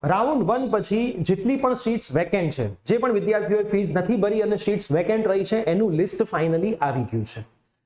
Round 1 પછી જેટલી પણ સીટ્સ વેકેન્ટ છે, જે પણ વિદ્યાર્થીઓએ ફીસ નથી ભરી અને સીટ્સ વેકેન્ટ રહી છે, એનું લિસ્ટ ફાઇનલી આવી ગયું છે.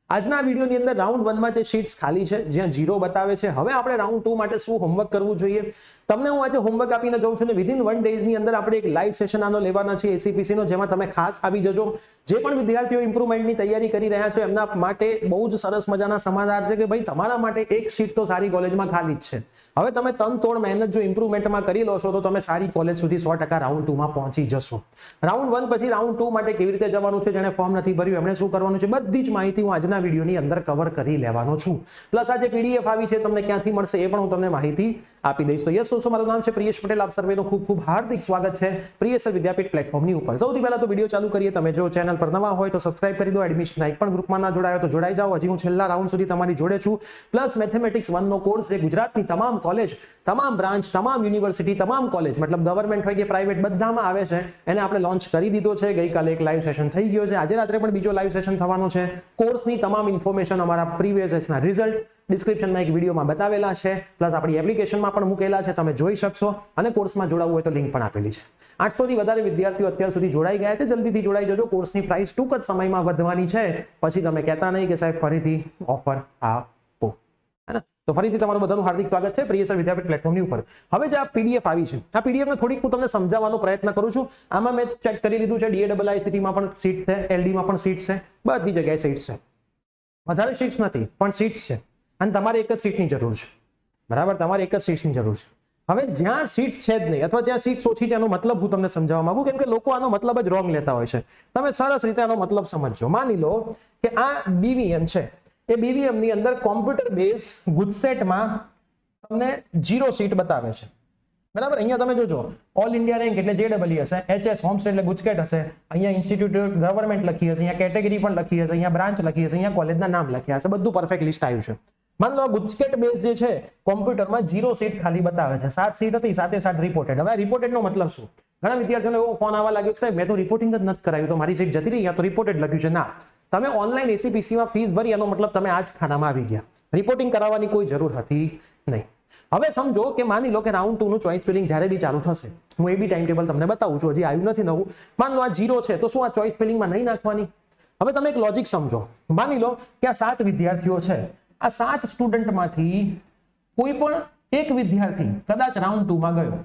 આજના વિડીયોની અંદર રાઉન્ડ 1 માં જે સીટ્સ ખાલી છે, જ્યાં 0 બતાવે છે, હવે આપણે રાઉન્ડ 2 માટે શું હોમવર્ક કરવું જોઈએ, તમને હું આજે હોમવર્ક આપીને જઉં છું ને વિધિન 1 ડેઝની અંદર આપણે એક લાઈવ સેશન આનો લેવાના છે એસીપીસી નો, જેમાં તમે ખાસ આવી જજો. જે પણ વિદ્યાર્થીઓ ઇમ્પ્રુવમેન્ટની તૈયારી કરી રહ્યા છે એમના માટે બહુ જ સરસ મજાના સમાચાર છે કે ભાઈ તમારા માટે એક સીટ તો સારી કોલેજમાં ખાલી જ છે. હવે તમે તનતોડ મહેનત જો ઇમ્પ્રુવમેન્ટમાં કરી લો છો તો તમે સારી કોલેજ સુધી 100% રાઉન્ડ 2 માં પહોંચી જશો. રાઉન્ડ 1 પછી રાઉન્ડ 2 માટે કેવી રીતે જવાનું છે, જેને ફોર્મ નથી ભર્યું એમણે શું કરવાનું છે, બધી જ માહિતી હું આજના વિડીયોની અંદર કવર કરી લેવાનો છું. પ્લસ આ જે પીડીએફ આવી છે તમને ક્યાંથી મળશે એ પણ હું તમને માહિતી આપી દઈશ. તો યસ દોસ્તો, મારું નામ છે પ્રિયેશ પટેલ. આપ સર્વેનું ખૂબ ખૂબ હાર્દિક સ્વાગત છે પ્રિયેશ વિદ્યાપીઠ પ્લેટફોર્મની ઉપર. સૌથી પહેલા તો વિડીયો ચાલુ કરીએ. તમે જો ચેનલ પર નવા હોય તો સબસ્ક્રાઇબ કરી દો. એડમિશન એક પણ ગ્રુપમાં ના જોડાયો તો જોડાઈ જાઓ. હજી હું છેલ્લા રાઉન્ડ સુધી તમારી જોડે છું. પ્લસ મેથેમેટિક્સ 1 નો કોર્સ જે ગુજરાતની તમામ કોલેજ, તમામ બ્રાન્ચ, તમામ યુનિવર્સિટી, તમામ કોલેજ મતલબ ગવર્મેન્ટ હોય કે પ્રાઇવેટ બધામાં આવે છે, એને આપણે લોન્ચ કરી દીધો છે. ગઈકાલે એક લાઈવ સેશન થઈ ગયો છે. આજે રાત્રે પણ બીજો લાઈવ સેશન થવાનો છે. કોર્સની તમામ ઇન્ફોર્મેશન અમારા પ્રીવિયસ ના રિઝલ્ટ ડિસ્ક્રિપ્શનમાં એક વિડીયોમાં બતાવેલા છે, પ્લસ આપણી એપ્લિકેશનમાં પણ મૂકેલા છે, તમે જોઈ શકશો. અને કોર્સમાં જોડાવવું હોય તો લિંક પણ આપેલી છે. 800 થી વધારે વિદ્યાર્થીઓ અત્યાર સુધી જોડાઈ ગયા છે. જલ્દીથી જોડાઈ જજો. કોર્સની પ્રાઇસ ટૂંક જ સમયમાં વધવાની છે. પછી તમે કહેતા નહીં કે સાહેબ ફરીથી ઓફર આપો, હે ને? તો ફરીથી તમારું બધાનું હાર્દિક સ્વાગત છે પ્રિયેશ વિદ્યાપીઠ પ્લેટફોર્મની ઉપર. હવે જે આ પીડીએફ આવી છે, આ પીડીએફને થોડીક હું તમને સમજાવવાનો પ્રયત્ન કરું છું. આમાં મેં ચેક કરી લીધું છે, DAIICTમાં પણ સીટ છે, LDમાં પણ સીટ છે, બધી જગ્યાએ સીટ છે. વધારે સીટ્સ નથી પણ સીટ્સ છે, અને તમારે એક જ સીટની જરૂર છે. બરાબર, તમારે એક જ સીટ્સની જરૂર છે. હવે જ્યાં સીટ્સ છે જ નહીં અથવા જ્યાં સીટ્સ ઓછી છે એનો મતલબ હું તમને સમજાવવા માંગુ, કેમ કે લોકો આનો મતલબ જ રોંગ લેતા હોય છે. તમે સરસ રીતે આનો મતલબ સમજજો. માની લો કે આ BVM છે, એ BVM ની અંદર કોમ્પ્યુટર બેઝ ગુજસેટમાં તમને 0 સીટ બતાવે છે. બરાબર, અહીંયા તમે જોજો ઓલ ઇન્ડિયા રેન્ક એટલે JEE હશે, HS હોમ સ્ટેટ એટલે ગુજકેટ હશે, અહીંયા ઇન્સ્ટિટ્યૂટ ગવર્મેન્ટ લખી હશે, અહીંયા કેટેગરી પણ લખી હશે, અહીંયા બ્રાન્ચ લખી હશે, અહીંયા કોલેજના નામ લખ્યા હશે, બધું પરફેક્ટ લિસ્ટ આવ્યું છે. માન લો ગુજકેટ બેઝ જે છે કોમ્પ્યુટરમાં 0 સીટ ખાલી બતાવે છે. 7 સીટ હતી, 7 રિપોર્ટેડ. હવે રિપોર્ટેડ નો મતલબ શું? ઘણા વિદ્યાર્થીઓને એવો ફોન આવવા લાગ્યો કે સાહેબ મેં તો રિપોર્ટિંગ જ નથી કરાયું, તો મારી સીટ જતી રહી, યા તો રિપોર્ટેડ લખ્યું છે. ના, તમે ઓનલાઈન એસીપીસીમાં ફીસ ભરી, એનો મતલબ તમે આ જ ખાનામાં આવી ગયા. રિપોર્ટિંગ કરાવવાની કોઈ જરૂર હતી નહીં. હવે સમજો કે માની લો કે રાઉન્ડ 2 નું ચોઇસ ફિલિંગ જ્યારે બી ચાલુ થશે, હું એ બી ટાઈમ ટેબલ તમને બતાવું છું, હજી આવ્યું નથી નવું. માન લો આ 0 છે, તો શું આ ચોઇસ ફિલિંગમાં નહીં નાખવાની? હવે તમે એક લોજિક સમજો. માની લો કે આ 7 વિદ્યાર્થીઓ છે, આ 7 સ્ટુડન્ટમાંથી કોઈ પણ એક વિદ્યાર્થી કદાચ રાઉન્ડ 2 માં ગયો,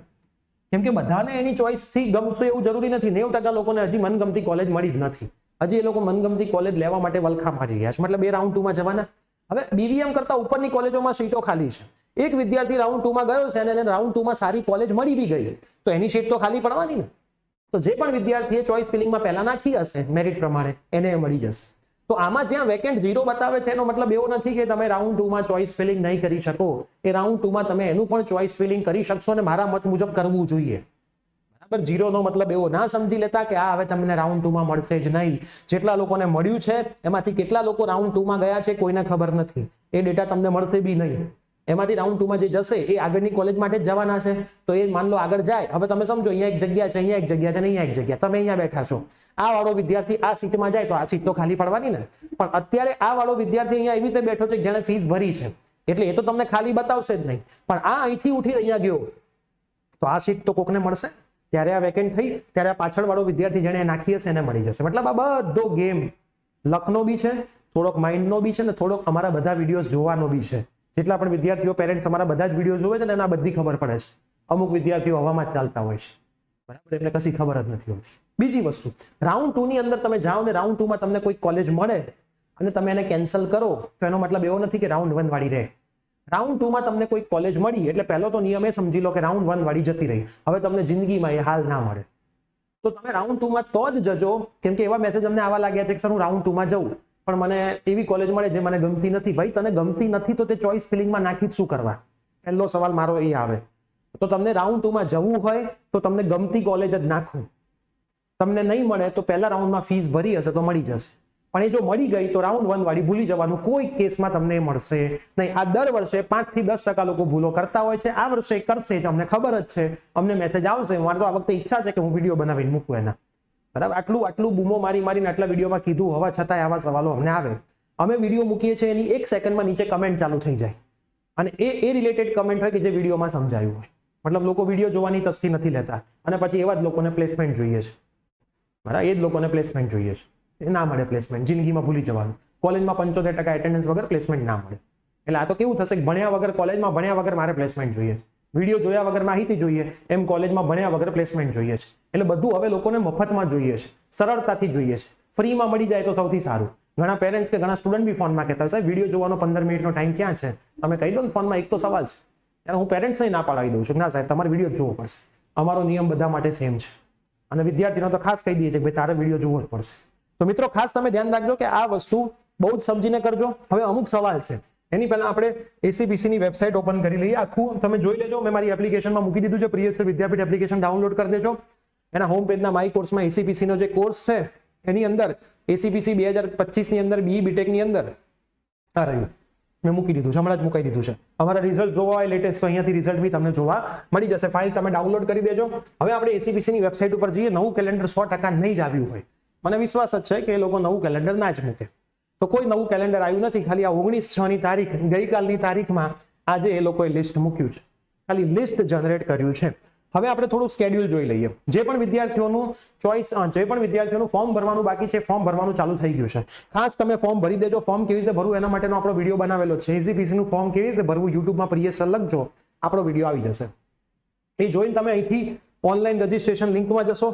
કેમ કે બધાને એની ચોઇસ થી ગમશે એવું જરૂરી નથી. 90% લોકોને હજી મનગમતી કોલેજ મળી જ નથી. હજી એ લોકો મનગમતી કોલેજ લેવા માટે વલખા મારી રહ્યા છે, મતલબ એ રાઉન્ડ 2 માં જવાના. હવે BVM કરતા ઉપરની કોલેજોમાં સીટો ખાલી છે. એક વિદ્યાર્થી રાઉન્ડ 2 માં ગયો છે અને એને રાઉન્ડ 2 માં સારી કોલેજ મળી બી ગઈ, તો એની સીટ તો ખાલી પડવાની ને. તો જે પણ વિદ્યાર્થીએ ચોઇસ ફિલિંગમાં પહેલા નાખી હશે મેરિટ પ્રમાણે, એને મળી જશે. તો આમાં જ્યાં વેકેન્ટ 0 બતાવે છે એનો મતલબ એવો નથી કે તમે રાઉન્ડ 2 માં ચોઇસ ફિલિંગ નહીં કરી શકો. એ રાઉન્ડ 2 માં તમે એનું પણ ચોઇસ ફિલિંગ કરી શકશો અને મારા મત મુજબ કરવું જોઈએ. બરાબર, 0 નો મતલબ એવો ના સમજી લેતા કે આ હવે તમને રાઉન્ડ 2 માં મળશે જ નહીં. જેટલા લોકોને મળ્યું છે એમાંથી કેટલા લોકો રાઉન્ડ 2 માં ગયા છે કોઈને ખબર નથી. એ ડેટા તમને મળશે બી નહીં. એમાંથી રાઉન્ડ 2 માં જે જશે એ આગળની કોલેજ માટે જ જવાના છે. તો એ માન લો આગળ જાય. હવે તમે સમજો અહીંયા એક જગ્યા છે, અહીંયા એક જગ્યા છે, અહીંયા એક જગ્યા, તમે અહીંયા બેઠા છો. આ વાળો વિદ્યાર્થી આ સીટમાં જાય તો આ સીટ તો ખાલી પડવાની ને. પણ અત્યારે આ વાળો વિદ્યાર્થી અહીંયા એવી રીતે બેઠો છે કે જેણે ફીસ ભરી છે, એટલે એ તો તમને ખાલી બતાવશે જ નહીં. પણ આ અહીંથી ઉઠી અહીંયા ગયો તો આ સીટ તો કોકને મળશે. ત્યારે આ વેકેન્ટ થઈ ત્યારે આ પાછળ વાળો વિદ્યાર્થી જેણે નાખી હશે એને મળી જશે. મતલબ આ બધો ગેમ લકનો બી છે, થોડોક માઇન્ડનો બી છે ને થોડોક અમારા બધા વિડીયોઝ જોવાનો બી છે. જેટલા પણ વિદ્યાર્થીઓ પેરેન્ટ્સ અમારા બધા જ વિડીયો જોવે છે ને એને આ બધી ખબર પડે છે. અમુક વિદ્યાર્થીઓ હવામાં જ ચાલતા હોય છે, બરાબર, એટલે કશી ખબર જ નથી હોતી. બીજી વસ્તુ, રાઉન્ડ 2 ની અંદર તમે જાઓ ને રાઉન્ડ 2 માં તમને કોઈ કોલેજ મળે અને તમે એને કેન્સલ કરો તો એનો મતલબ એવો નથી કે રાઉન્ડ 1 વાળી રહે. રાઉન્ડ 2 માં તમને કોઈ કોલેજ મળી એટલે પહેલો તો નિયમ એ સમજી લો કે રાઉન્ડ 1 વાળી જતી રહી. હવે તમને જિંદગીમાં એ હાલ ના મળે. તો તમે રાઉન્ડ 2 માં તો જ જજો, કેમ કે એવા મેસેજ અમને આવા લાગ્યા છે કે સર હું રાઉન્ડ 2 માં જઉં પણ મને એવી કોલેજ મળે જે મને ગમતી નથી. ભાઈ તને ગમતી નથી તો તે ચોઇસ ફિલિંગમાં નાખી શું કરવા? પહેલો સવાલ મારો એ આવે. તો તમને રાઉન્ડ 2 માં જવું હોય તો તમને ગમતી કોલેજ જ નાખો. તમને નહીં મળે તો પહેલા રાઉન્ડમાં ફીસ ભરી હશે તો મળી જશે. પણ એ જો મળી ગઈ તો રાઉન્ડ 1 વાળી ભૂલી જવાનું, કોઈ કેસમાં તમને મળશે નહીં. આ દર વર્ષે 5 થી 10% લોકો ભૂલો કરતા હોય છે. આ વર્ષે કરશે જ, અમને ખબર જ છે, અમને મેસેજ આવશે. મારે તો આ વખતે ઈચ્છા છે કે હું વિડીયો બનાવીને મૂકું એના. બરાબર, આટલું બૂમો મારીને આટલા વિડીયોમાં કીધું હોવા છતાં આવા સવાલો અમને આવે. અમે વિડીયો મૂકીએ છીએ એની 1 સેકન્ડમાં નીચે કમેન્ટ ચાલુ થઈ જાય અને એ રિલેટેડ કમેન્ટ હોય કે જે વિડીયોમાં સમજાયું હોય. મતલબ લોકો વિડીયો જોવાની તસ્તી નથી લેતા અને પછી એવા જ લોકોને પ્લેસમેન્ટ જોઈએ છે, બરાબર? એ જ લોકોને પ્લેસમેન્ટ જોઈએ છે. એ ના મળે પ્લેસમેન્ટ, જિંદગીમાં ભૂલી જવાનું. કોલેજમાં 75% એટેન્ડન્સ વગર પ્લેસમેન્ટ ના મળે. એટલે આ તો કેવું થશે કે ભણ્યા વગર કોલેજમાં ભણ્યા વગર મારે પ્લેસમેન્ટ જોઈએ છે, વિડીયો જોયા વગર માહિતી જોઈએ, એમ કોલેજમાં ભણ્યા વગર પ્લેસમેન્ટ જોઈએ છે. એટલે બધું હવે લોકોને મફતમાં જોઈએ છે, સરળતાથી જોઈએ છે, ફ્રીમાં મળી જાય તો સૌથી સારું. ઘણા પેરેન્ટ્સ કે ઘણા સ્ટુડન્ટ બી ફોનમાં કહેતા હોય, સાહેબ વિડીયો જોવાનો 15 મિનિટનો ટાઈમ ક્યાં છે, તમે કહી દો ને ફોનમાં. એક તો સવાલ છે, ત્યારે હું પેરેન્ટ્સને ના પાડાવી દઉં છું, ના સાહેબ તમારે વિડીયો જોવો પડશે, અમારો નિયમ બધા માટે સેમ છે. અને વિદ્યાર્થીનો તો ખાસ કહી દઈએ છે કે ભાઈ તારે વિડીયો જોવો જ પડશે. તો મિત્રો ખાસ તમે ધ્યાન રાખજો કે આ વસ્તુ બહુ જ સમજીને કરજો. હવે અમુક સવાલ છે, એની પહેલા આપણે એસીપીસી ની વેબસાઇટ ઓપન કરી લઈએ. આખું તમે જોઈ લેજો, મેં મારી એપ્લિકેશનમાં મૂકી દીધું છે. પ્રિયસર વિદ્યાપીઠ એપ્લિકેશન ડાઉનલોડ કરી દેજો. એના હોમ પેજના માય કોર્સમાં એસીપીસી નો જે કોર્સ છે એની અંદર એસીપીસી 2025 ની અંદર બીઈ બીટેક ની અંદર આ રહ્યું, મેં મૂકી દીધું છે, હમણાં જ મુકાઈ દીધું છે. અમારા રિઝલ્ટ જોવા હોય લેટેસ્ટ તો અહીંયાથી રિઝલ્ટ બી તમને જોવા મળી જશે. ફાઇલ તમે ડાઉનલોડ કરી દેજો. હવે આપણે એસીપીસી ની વેબસાઇટ ઉપર જઈએ. નવું કેલેન્ડર 100% નહીં જ આવ્યું હોય, મને વિશ્વાસ જ છે કે એ લોકો નવું કેલેન્ડર ના જ મૂકે. તો કોઈ નવું કેલેન્ડર આવ્યું નથી, ખાલી આ 19/6 ની તારીખ, ગઈકાલની તારીખમાં આજે એ લોકોએ લિસ્ટ મૂક્યું છે, ખાલી લિસ્ટ જનરેટ કર્યું છે. હવે આપણે થોડું સ્કેડ્યુલ જોઈ લઈએ. જે પણ વિદ્યાર્થીઓનું ફોર્મ ભરવાનું બાકી છે, ફોર્મ ભરવાનું ચાલુ થઈ ગયું છે. ખાસ તમે ફોર્મ ભરી દેજો. ફોર્મ કેવી રીતે ભરવું એના માટેનો આપણો વિડીયો બનાવેલો છે. એસીપીસી નું ફોર્મ કેવી રીતે ભરવું યુટ્યુબમાં પ્રિયસર લખજો, આપણો વિડીયો આવી જશે. એ જોઈને તમે અહીંથી ઓનલાઈન રજીસ્ટ્રેશન લિંકમાં જશો,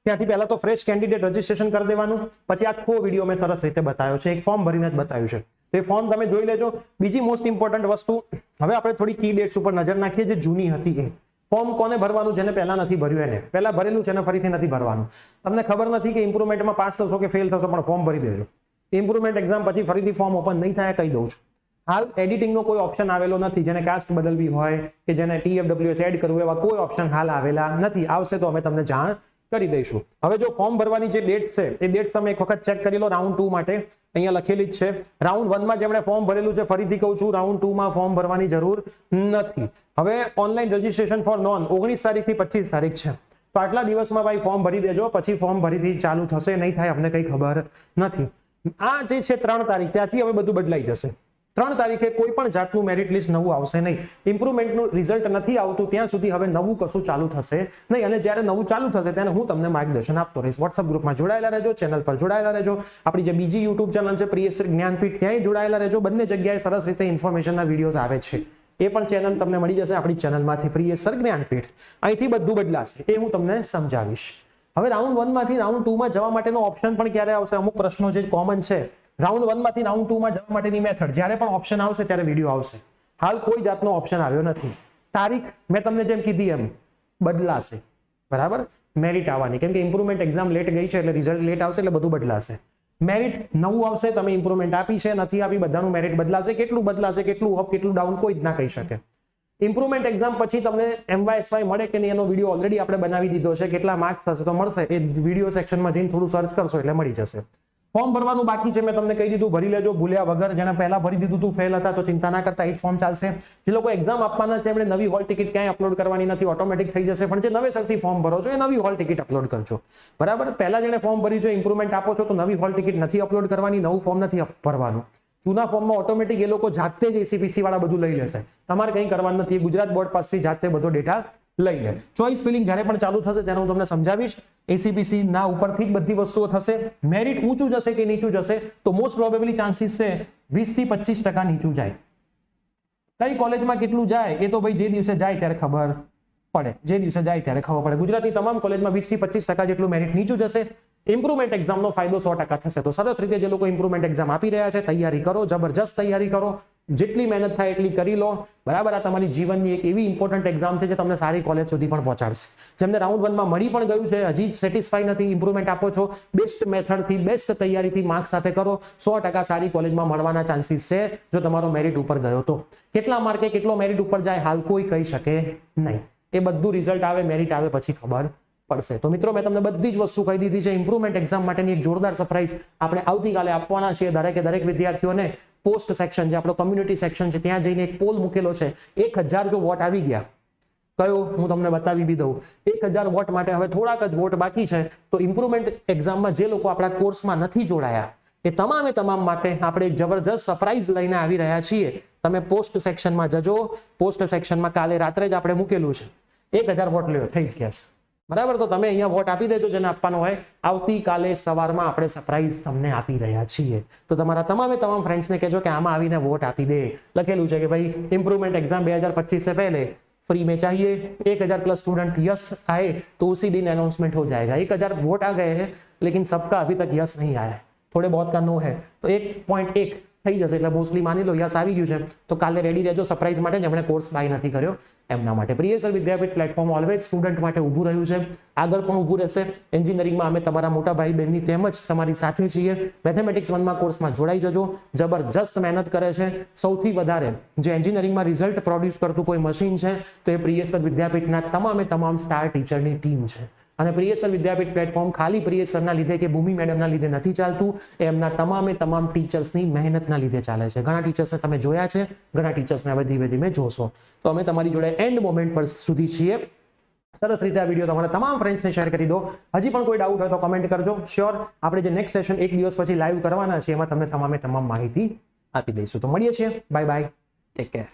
ત્યાંથી પહેલા તો ફ્રેશ કેન્ડિડેટ રજીસ્ટ્રેશન કરી દેવાનું. પછી આખો વિડીયો મેં સરસ રીતે બતાવ્યો છે, એક ફોર્મ ભરીને જ બતાવ્યું છે. તે ફોર્મ તમે જોઈ લેજો. બીજી મોસ્ટ ઇમ્પોર્ટન્ટ વસ્તુ, હવે આપણે થોડી કી ડેટ્સ ઉપર નજર નાખીએ જે જૂની હતી. એ ફોર્મ કોને ભરવાનું? જેને પહેલા નથી ભર્યું એને. પહેલા ભરેલું છે એને ફરીથી નથી ભરવાનું. તમને ખબર નથી કે ઇમ્પ્રુવમેન્ટમાં પાસ થશો કે ફેલ થશો, પણ ફોર્મ ભરી દેજો. ઇમ્પ્રુવમેન્ટ એક્ઝામ પછી ફરીથી ફોર્મ ઓપન નહીં થાય, કહી દઉં છું. હાલ એડિટિંગનો કોઈ ઓપ્શન આવેલો નથી. જેને કાસ્ટ બદલવી હોય કે જેને TFWS એડ કરવું, એવા કોઈ ઓપ્શન હાલ આવેલા નથી. આવશે તો અમે તમને જાણ કરી દઈશું. હવે જો ફોર્મ ભરવાની જે ડેટ છે એ ડેટ તમે એક વખત ચેક કરી લો. રાઉન્ડ 2 માટે અહીંયા લખેલી જ છે. રાઉન્ડ 1 માં જેમણે ફોર્મ ભરેલું છે, ફરીથી કહું છું, રાઉન્ડ 2 માં ફોર્મ ભરવાની જરૂર નથી. હવે ઓનલાઈન રજીસ્ટ્રેશન ફોર નોન 19 તારીખથી 25 તારીખ છે. તો આટલા દિવસમાં ભાઈ ફોર્મ ભરી દેજો, પછી ફોર્મ ભરીથી ચાલુ થશે નહીં થાય અમને કઈ ખબર નથી. આ જે છે 3 તારીખ, ત્યાંથી હવે બધું બદલાઈ જશે. 3 તારીખે કોઈ પણ જાતનું મેરિટ લિસ્ટ નવું આવશે નહીં. ઇમ્પ્રુવમેન્ટનું રિઝલ્ટ નથી આવતું ત્યાં સુધી હવે નવું કશું ચાલુ થશે નહીં. અને જ્યારે નવું ચાલુ થશે ત્યારે હું તમને માર્ગદર્શન આપતો રહીશ. વોટ્સઅપ ગ્રુપમાં જોડાયેલા રહેજો, ચેનલ પર જોડાયેલા રહેજો. આપણી જે બીજી યુટ્યુબ ચેનલ છે પ્રિયસર જ્ઞાનપીઠ, ત્યાંય જોડાયેલા રહેજો. બંને જગ્યાએ સરસ રીતે ઇન્ફોર્મેશનના વિડીયોઝ આવે છે. એ પણ ચેનલ તમને મળી જશે આપણી ચેનલમાંથી, પ્રિયસર જ્ઞાનપીઠ. અહીંથી બધું બદલાશે, એ હું તમને સમજાવીશ. હવે રાઉન્ડ 1 માંથી રાઉન્ડ 2 માં જવા માટેનો ઓપ્શન પણ ક્યારે આવશે? અમુક પ્રશ્નો જે કોમન છે, રાઉન્ડ 1 માંથી રાઉન્ડ 2 માં જવા માટેની મેથડ, જ્યારે પણ ઓપ્શન આવશે ત્યારે વિડીયો આવશે. હાલ કોઈ જાતનો ઓપ્શન આવ્યો નથી. તારીખ મેં તમને જેમ કીધી એમ બદલાશે, બરાબર? મેરિટ આવવાની, કેમ કે ઇમ્પ્રુવમેન્ટ એક્ઝામ લેટ ગઈ છે એટલે રિઝલ્ટ લેટ આવશે એટલે બધું બદલાશે. મેરિટ નવું આવશે. તમે ઇમ્પ્રુવમેન્ટ આપી છે નથી આપી, બધાનું મેરિટ બદલાશે. કેટલું બદલાશે, કેટલું અપ કેટલું ડાઉન કોઈ જ ના કહી શકે. ઇમ્પ્રુવમેન્ટ એક્ઝામ પછી તમને MYSY મળે કે નહીં એનો વિડીયો ઓલરેડી આપણે બનાવી દીધો છે. કેટલા માર્ક્સ થશે તો મળશે, એ વિડીયો સેક્શનમાં જઈને થોડું સર્ચ કરશો એટલે મળી જશે. ફોર્મ ભરવાનું બાકી છે, મેં તમને કહી દીધું, ભરી લેજો ભૂલ્યા વગર. જેને પહેલા ભરી દીધું તું, ફેલ હતા, તો ચિંતા ના કરતા, એ જ ફોર્મ ચાલશે. જે લોકો એક્ઝામ આપવાના છે એમણે નવી હોલ ટિકિટ ક્યાંય અપલોડ કરવાની નથી, ઓટોમેટિક થઈ જશે. પણ જે નવેસરથી ફોર્મ ભરો છો એ નવી હોલ ટિકિટ અપલોડ કરજો, બરાબર? પહેલા જેને ફોર્મ ભર્યું છે, ઇમ્પ્રુવમેન્ટ આપો છો, તો નવી હોલ ટિકિટ નથી અપલોડ કરવાની, નવું ફોર્મ નથી ભરવાનું. જૂના ફોર્મમાં ઓટોમેટિક એ લોકો જાતે જ એસીપીસી વાળા બધું લઈ લેશે. તમારે કંઈ કરવાનું નથી. ગુજરાત બોર્ડ પાસેથી જાતે બધો ડેટા લઈ લે. ચોઇસ ફિલિંગ જ્યારે પણ ચાલુ થશે ત્યારે હું તમને સમજાવીશ. એસીપીસી ના ઉપરથી જ બધી વસ્તુઓ થશે. મેરિટ ઊંચું જશે કે નીચું જશે તો મોસ્ટ પ્રોબેબલી ચાન્સીસ છે 20 થી 25% નીચું જાય. કઈ કોલેજમાં કેટલું જાય એ તો ભાઈ જે દિવસે જાય ત્યારે ખબર પડે. જે દિવસે જાય ત્યારે ખબર પડે. ગુજરાતની તમામ કોલેજમાં 20 થી 25% જેટલું મેરિટ નીચું જશે. ઇમ્પ્રુવમેન્ટ એક્ઝામનો ફાયદો 100% થશે. તો સરસ રીતે જે લોકો ઇમ્પ્રુવમેન્ટ એક્ઝામ આપી રહ્યા છે, તૈયારી કરો, જબરજસ્ત તૈયારી કરો. જેટલી મહેનત થાય એટલી કરી લો, બરાબર? આ તમારી જીવનની એક એવી ઇમ્પોર્ટન્ટ એક્ઝામ છે જે તમને સારી કોલેજ સુધી પણ પહોંચાડશે. જેમને રાઉન્ડ 1 માં મળી પણ ગયું છે, હજી સેટિસ્ફાઈ નથી, ઇમ્પ્રુવમેન્ટ આપો છો, બેસ્ટ મેથડથી, બેસ્ટ તૈયારીથી માર્ક્સ સાથે કરો, 100% સારી કોલેજમાં મળવાના ચાન્સીસ છે જો તમારો મેરિટ ઉપર ગયો તો. કેટલા માર્કે કેટલો મેરિટ ઉપર જાય હાલ કોઈ કહી શકે નહીં. એ બધું રિઝલ્ટ આવે, મેરિટ આવે પછી ખબર પડશે. તો મિત્રો મેં તમને બધી જ વસ્તુ કહી દીધી છે. ઇમ્પ્રુવમેન્ટ એક્ઝામ માટેની એક જોરદાર સરપ્રાઈઝ આપણે આવતીકાલે આપવાના છીએ. દરેક વિદ્યાર્થીઓને પોસ્ટ સેક્શન, જે આપણો કમ્યુનિટી સેક્શન છે, ત્યાં જઈને એક પોલ મૂકેલો છે. 1000 જો વોટ આવી ગયા, કયો હું તમને બતાવી બી દઉં. 1000 વોટ માટે હવે થોડાક જ વોટ બાકી છે. તો ઇમ્પ્રુવમેન્ટ એક્ઝામમાં જે લોકો આપણા કોર્સમાં નથી જોડાયા એ તમામે તમામ માટે આપણે એક જબરદસ્ત સરપ્રાઈઝ લઈને આવી રહ્યા છીએ. તમે પોસ્ટ સેક્શનમાં જજો. પોસ્ટ સેક્શનમાં કાલે રાત્રે જ આપણે મૂકેલું છે. 1000 વોટ લ્યો થઈ જ ગયા છે, બરાબર. તો તમે અહીંયા વોટ આપી દેજો જેને આપવાનો હોય. આવતીકાલે સવારમાં આપણે સરપ્રાઈઝ તમને આપી રહ્યા છીએ. તો તમારા તમામે તમામ ફ્રેન્ડ્સને કહેજો કે આમાં આવીને વોટ આપી દે. લખેલું છે કે ભાઈ इम्प्रूवमेंट एग्जाम 2025 से पहले फ्री में चाहिए. 1000 प्लस स्टूडेंट यस आए तो उसी दिन अनाउंसमेंट हो जाएगा. 1000 वोट आ गए हैं लेकिन सबका अभी तक यस नहीं आया है, थोड़े बहुत का नो है. तो 1.1 થઈ જશે એટલે મોસ્ટલી માની લો યસ આવી ગયું છે. તો કાલે રેડી રહેજો સરપ્રાઈઝ માટે. જેમણે કોર્સ બાય નથી કર્યો એમના માટે. પ્રિયસર વિદ્યાપીઠ પ્લેટફોર્મ ઓલવેઝ સ્ટુડન્ટ માટે ઊભું રહ્યું છે, આગળ પણ ઊભું રહેશે. એન્જિનિયરિંગમાં અમે તમારા મોટા ભાઈ બહેનની તેમજ તમારી સાથે છીએ. મેથેમેટિક્સ 1માં કોર્સમાં જોડાઈ જજો. જબરજસ્ત મહેનત કરે છે. સૌથી વધારે જે એન્જિનિયરિંગમાં રિઝલ્ટ પ્રોડ્યુસ કરતું કોઈ મશીન છે તો એ પ્રિયસર વિદ્યાપીઠના તમામે તમામ સ્ટાર ટીચરની ટીમ છે. અને પ્રિયસર વિદ્યાપીઠ પ્લેટફોર્મ ખાલી પ્રિયસરના લીધે કે ભૂમિ મેડમના લીધે નથી ચાલતું, એમના તમામે તમામ ટીચર્સની મહેનતના લીધે ચાલે છે. ઘણા ટીચર્સને તમે જોયા છે, ઘણા ટીચર્સને હવે ધીમે ધીમે જોશો. તો અમે તમારી જોડે એન્ડ મોમેન્ટ પર સુધી છીએ. સરસ રીતે આ વિડીયો તમારા તમામ ફ્રેન્ડ્સને શેર કરી દો. હજી પણ કોઈ ડાઉટ હોય તો કમેન્ટ કરજો. શ્યોર આપણે જે નેક્સ્ટ સેશન 1 દિવસ પછી લાઈવ કરવાના છે એમાં તમને તમામે તમામ માહિતી આપી દઈશું. તો મળીએ છીએ. Bye bye, take care.